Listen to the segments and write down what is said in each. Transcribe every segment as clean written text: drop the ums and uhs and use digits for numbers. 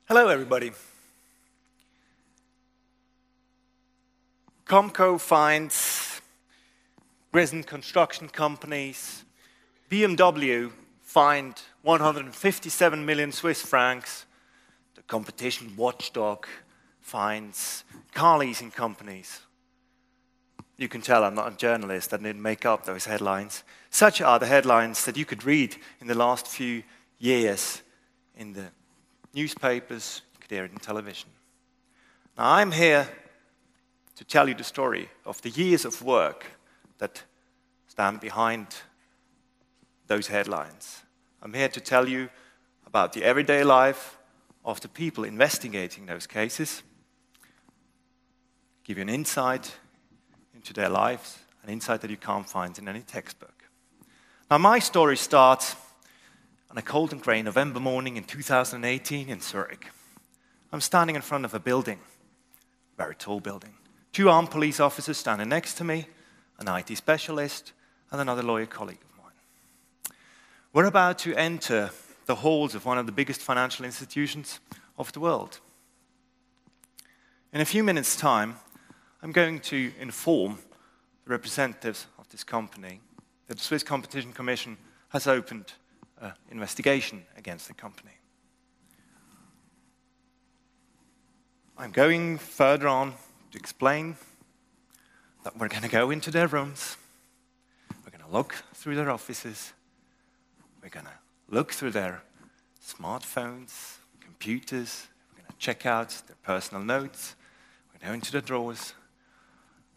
Hello, everybody. Comco finds prison construction companies. BMW fined 157 million Swiss francs. The competition watchdog finds car leasing companies. You can tell I'm not a journalist. I didn't make up those headlines. Such are the headlines that you could read in the last few years in the newspapers, you could hear it in television. Now, I'm here to tell you the story of the years of work that stand behind those headlines. I'm here to tell you about the everyday life of the people investigating those cases, give you an insight into their lives, an insight that you can't find in any textbook. Now, my story starts on a cold and grey November morning in 2018 in Zurich. I'm standing in front of a building, a very tall building. 2 armed police officers standing next to me, an IT specialist, and another lawyer colleague of mine. We're about to enter the halls of one of the biggest financial institutions of the world. In a few minutes' time, I'm going to inform the representatives of this company that the Swiss Competition Commission has opened an investigation against the company. I'm going further on to explain that we're going to go into their rooms, we're going to look through their offices, we're going to look through their smartphones, computers, we're going to check out their personal notes, we're going to go into the drawers,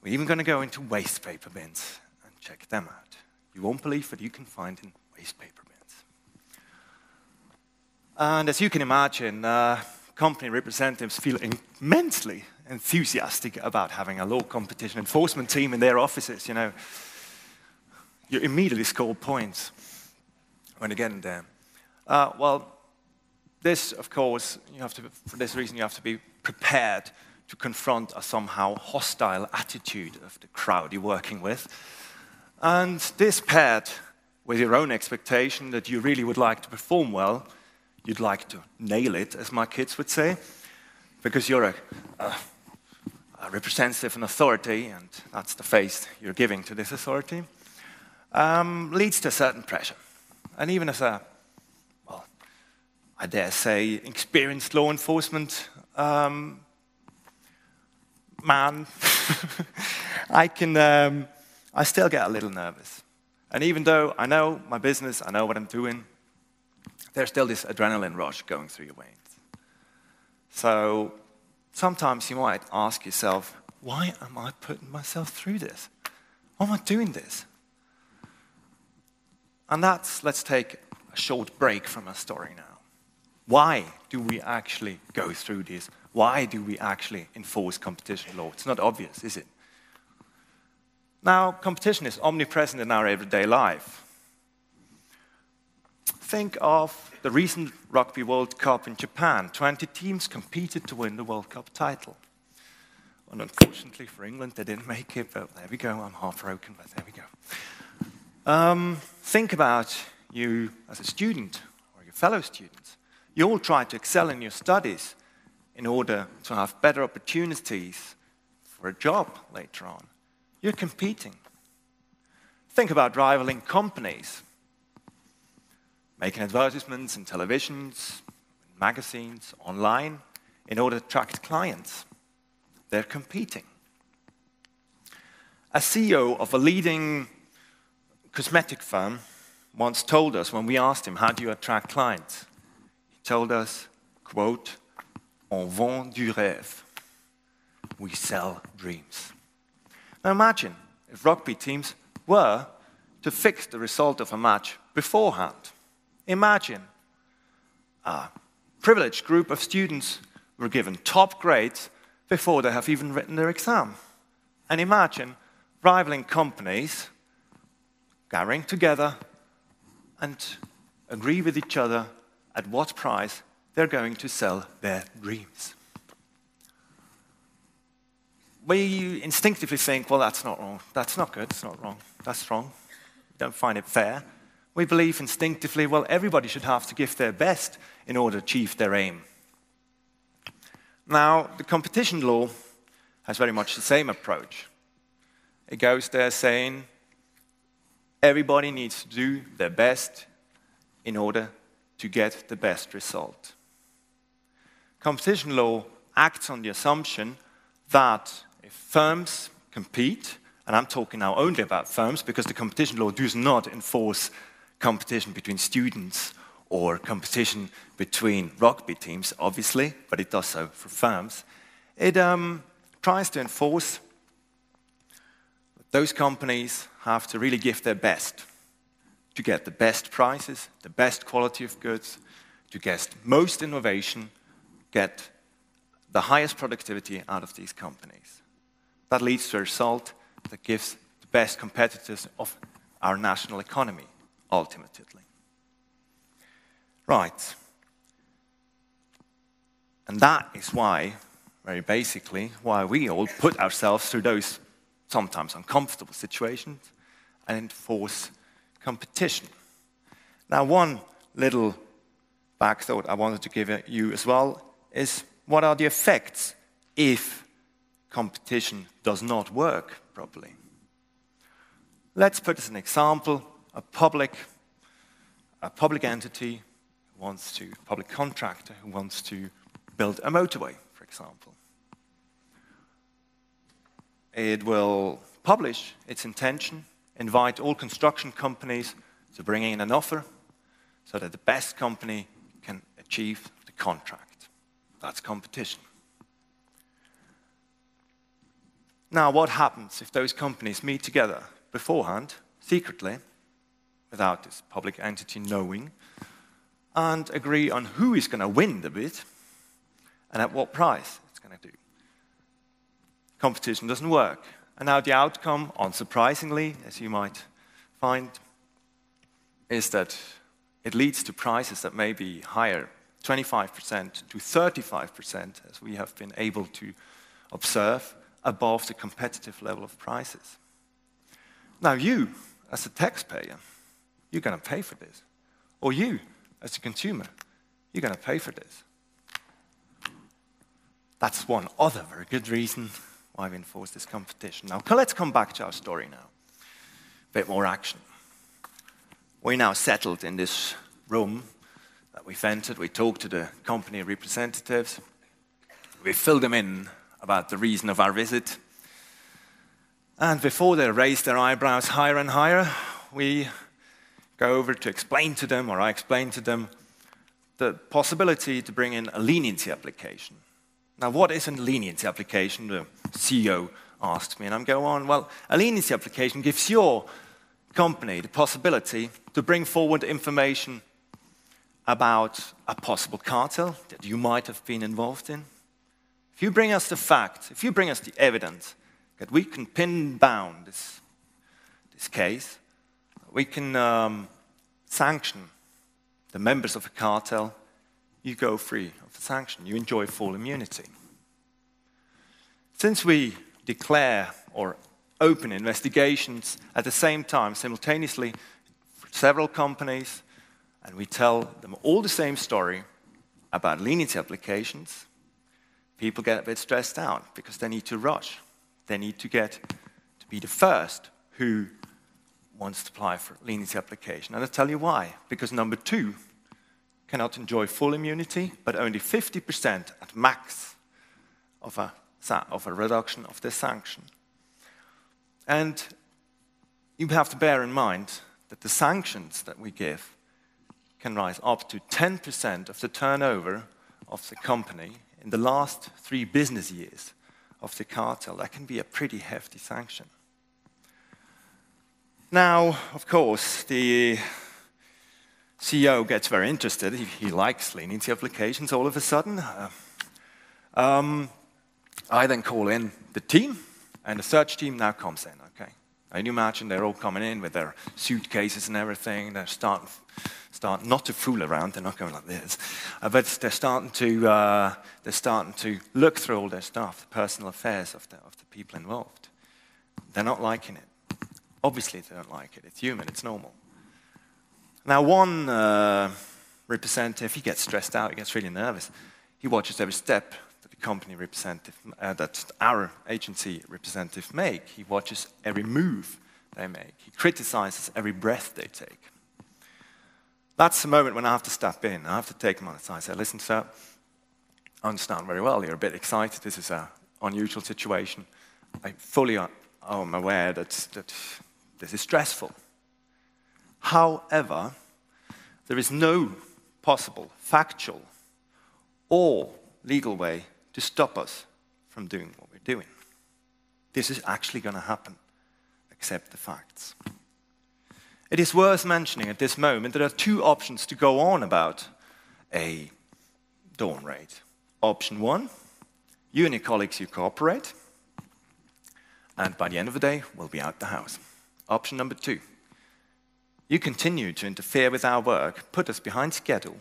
we're even going to go into waste paper bins and check them out. You won't believe what you can find in waste paper bins. And as you can imagine, company representatives feel immensely enthusiastic about having a law competition enforcement team in their offices. You know, you immediately score points when you get in there. This, of course, for this reason, you have to be prepared to confront a somehow hostile attitude of the crowd you're working with. And this paired with your own expectation that you really would like to perform well, you'd like to nail it, as my kids would say, because you're a representative of an authority, and that's the face you're giving to this authority, leads to a certain pressure. And even as a, I dare say, experienced law enforcement man, I still get a little nervous. And even though I know my business, I know what I'm doing, there's still this adrenaline rush going through your veins. So sometimes you might ask yourself, why am I putting myself through this? Why am I doing this? And let's take a short break from our story now. Why do we actually go through this? Why do we actually enforce competition law? It's not obvious, is it? Now, competition is omnipresent in our everyday life. Think of the recent Rugby World Cup in Japan. 20 teams competed to win the World Cup title. And unfortunately for England, they didn't make it, but there we go. I'm heartbroken, but there we go. Think about you as a student or your fellow students. You all try to excel in your studies in order to have better opportunities for a job later on. You're competing. Think about rivaling companies, making advertisements in televisions, magazines, online, in order to attract clients. They're competing. A CEO of a leading cosmetic firm once told us, when we asked him, how do you attract clients? He told us, quote, "On vend du rêve." We sell dreams. Now imagine if rugby teams were to fix the result of a match beforehand. Imagine a privileged group of students were given top grades before they have even written their exam. And imagine rivaling companies gathering together and agree with each other at what price they're going to sell their dreams. We instinctively think, well, that's not wrong, that's not good, it's not wrong, that's wrong. We don't find it fair. We believe instinctively, well, everybody should have to give their best in order to achieve their aim. Now, the competition law has very much the same approach. It goes there saying everybody needs to do their best in order to get the best result. Competition law acts on the assumption that if firms compete, and I'm talking now only about firms because the competition law does not enforce competition between students or competition between rugby teams, obviously, but it does so for firms. It tries to enforce that those companies have to really give their best to get the best prices, the best quality of goods, to get most innovation, get the highest productivity out of these companies. That leads to a result that gives the best competitors of our national economy, ultimately. Right. And that is why, very basically, why we all put ourselves through those sometimes uncomfortable situations and enforce competition. Now, one little back thought I wanted to give you as well is what are the effects if competition does not work properly? Let's put as an example a public entity who wants to, a public contractor who wants to build a motorway, for example. It will publish its intention, invite all construction companies to bring in an offer so that the best company can achieve the contract. That's competition. Now, what happens if those companies meet together beforehand, secretly, without this public entity knowing, and agree on who is going to win the bid and at what price it's going to do? Competition doesn't work. And now the outcome, unsurprisingly, as you might find, is that it leads to prices that may be higher, 25% to 35%, as we have been able to observe, above the competitive level of prices. Now you, as a taxpayer, you're going to pay for this. Or you, as a consumer, you're going to pay for this. That's one other very good reason why we enforce this competition. Now, let's come back to our story now. A bit more action. We're now settled in this room that we've entered. We talked to the company representatives. We filled them in about the reason of our visit. And before they raise their eyebrows higher and higher, we go over to explain to them, or I explain to them, the possibility to bring in a leniency application. Now, what is a leniency application? The CEO asked me, and I'm going on, well, a leniency application gives your company the possibility to bring forward information about a possible cartel that you might have been involved in. If you bring us the facts, if you bring us the evidence that we can pin down this case, we can sanction the members of a cartel, you go free of the sanction. You enjoy full immunity. Since we declare or open investigations at the same time, simultaneously, for several companies, and we tell them all the same story about leniency applications, people get a bit stressed out because they need to rush. They need to get to be the first who wants to apply for leniency application. And I'll tell you why. Because number two cannot enjoy full immunity, but only 50% at max of a reduction of the sanction. And you have to bear in mind that the sanctions that we give can rise up to 10% of the turnover of the company in the last 3 business years of the cartel. That can be a pretty hefty sanction. Now, of course, the CEO gets very interested. He likes leniency applications all of a sudden. I then call in the team, and the search team now comes in, okay? And you imagine they're all coming in with their suitcases and everything. They're starting not to fool around. They're not going like this, but they're starting to look through all their stuff, the personal affairs of the people involved. They're not liking it. Obviously, they don't like it. It's human. It's normal. Now, one representative, he gets stressed out. He gets really nervous. He watches every step that the company representative, that our agency representative make. He watches every move they make. He criticizes every breath they take. That's the moment when I have to step in. I have to take them on the side and say, listen, sir, I understand very well. You're a bit excited. This is an unusual situation. I fully am aware that this is stressful. However, there is no possible, factual, or legal way to stop us from doing what we're doing. This is actually going to happen. Accept the facts. It is worth mentioning at this moment there are two options to go on about a dawn raid. Option one, you and your colleagues, you cooperate, and by the end of the day, we'll be out the house. Option number two, you continue to interfere with our work, put us behind schedule,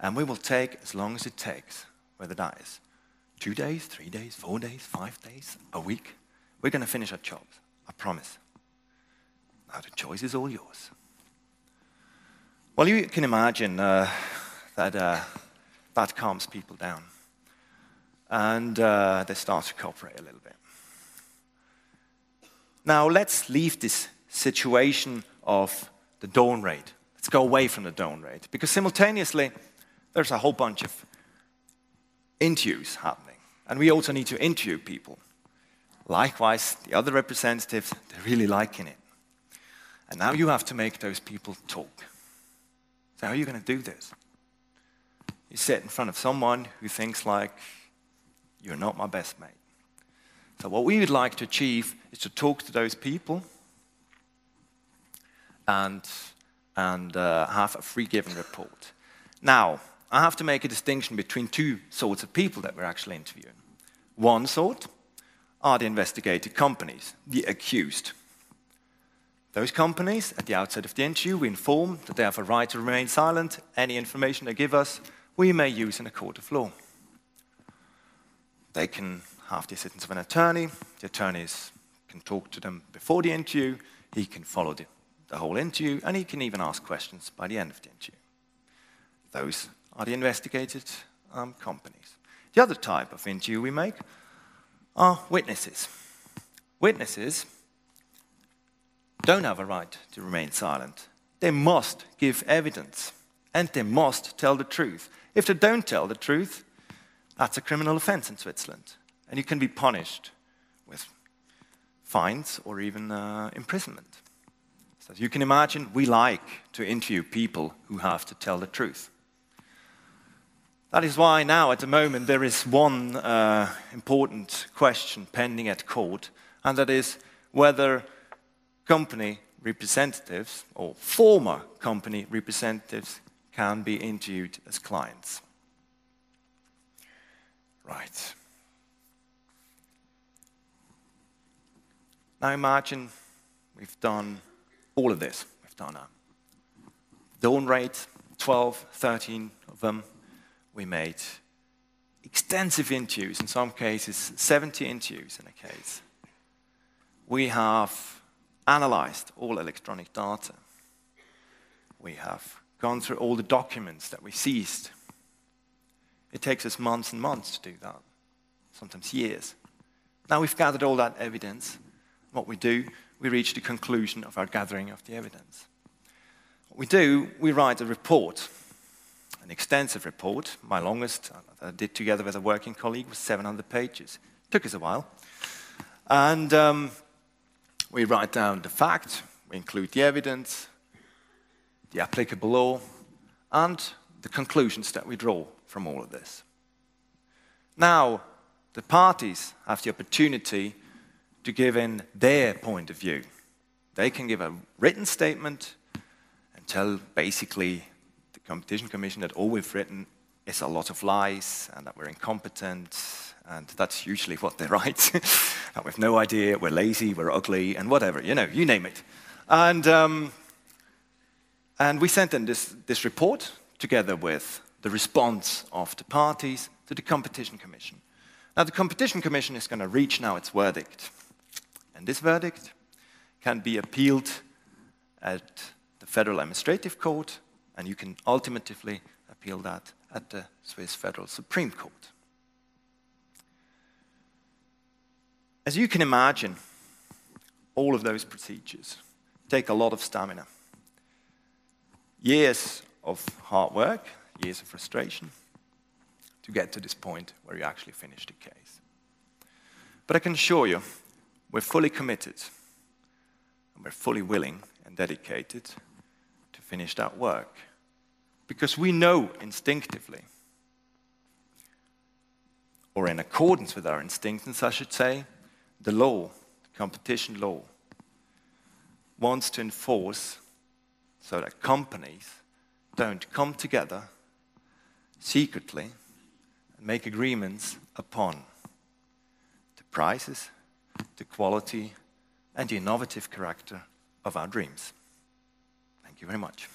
and we will take as long as it takes, whether that is 2 days, 3 days, 4 days, 5 days, a week. We're going to finish our jobs, I promise. Now the choice is all yours. Well, you can imagine that calms people down. And they start to cooperate a little bit. Now let's leave this situation of the dawn raid. Let's go away from the dawn raid. Because simultaneously, there's a whole bunch of interviews happening. And we also need to interview people. Likewise, the other representatives, they're really liking it. And now you have to make those people talk. So how are you going to do this? You sit in front of someone who thinks like, you're not my best mate. So what we would like to achieve is to talk to those people and have a free given report. Now, I have to make a distinction between two sorts of people that we're actually interviewing. One sort are the investigated companies, the accused. Those companies, at the outset of the interview, we inform that they have a right to remain silent. Any information they give us, we may use in a court of law. They can have the assistance of an attorney. The attorneys can talk to them before the interview. He can follow the whole interview, and he can even ask questions by the end of the interview. Those are the investigated companies. The other type of interview we make are witnesses. Witnesses don't have a right to remain silent. They must give evidence, and they must tell the truth. If they don't tell the truth, that's a criminal offense in Switzerland, and you can be punished with fines or even imprisonment. So as you can imagine, we like to interview people who have to tell the truth. That is why now, at the moment, there is one important question pending at court, and that is whether company representatives or former company representatives can be interviewed as clients. Right. Now imagine we've done all of this. We've done a dawn raid, 12, 13 of them. We made extensive interviews, in some cases 70 interviews in a case. We have analyzed all electronic data. We have gone through all the documents that we seized. It takes us months and months to do that, sometimes years. Now we've gathered all that evidence. What we do, we reach the conclusion of our gathering of the evidence. What we do, we write a report, an extensive report. My longest, I did together with a working colleague, was 700 pages. It took us a while. And we write down the facts, we include the evidence, the applicable law, and the conclusions that we draw from all of this. Now, the parties have the opportunity to give in their point of view. They can give a written statement and tell basically the Competition Commission that all we've written is a lot of lies and that we're incompetent, and that's usually what they write. That we've no idea, we're lazy, we're ugly, and whatever, you know, you name it. And we sent in this report together with the response of the parties to the Competition Commission. Now, the Competition Commission is going to reach now its verdict. And this verdict can be appealed at the Federal Administrative Court, and you can ultimately appeal that at the Swiss Federal Supreme Court. As you can imagine, all of those procedures take a lot of stamina. Years of hard work, years of frustration, to get to this point where you actually finish the case. But I can assure you, we're fully committed, and we're fully willing and dedicated to finish that work. Because we know instinctively, or in accordance with our instincts, I should say, the law, the competition law, wants to enforce so that companies don't come together secretly and make agreements upon the prices, the quality, and the innovative character of our dreams. Thank you very much.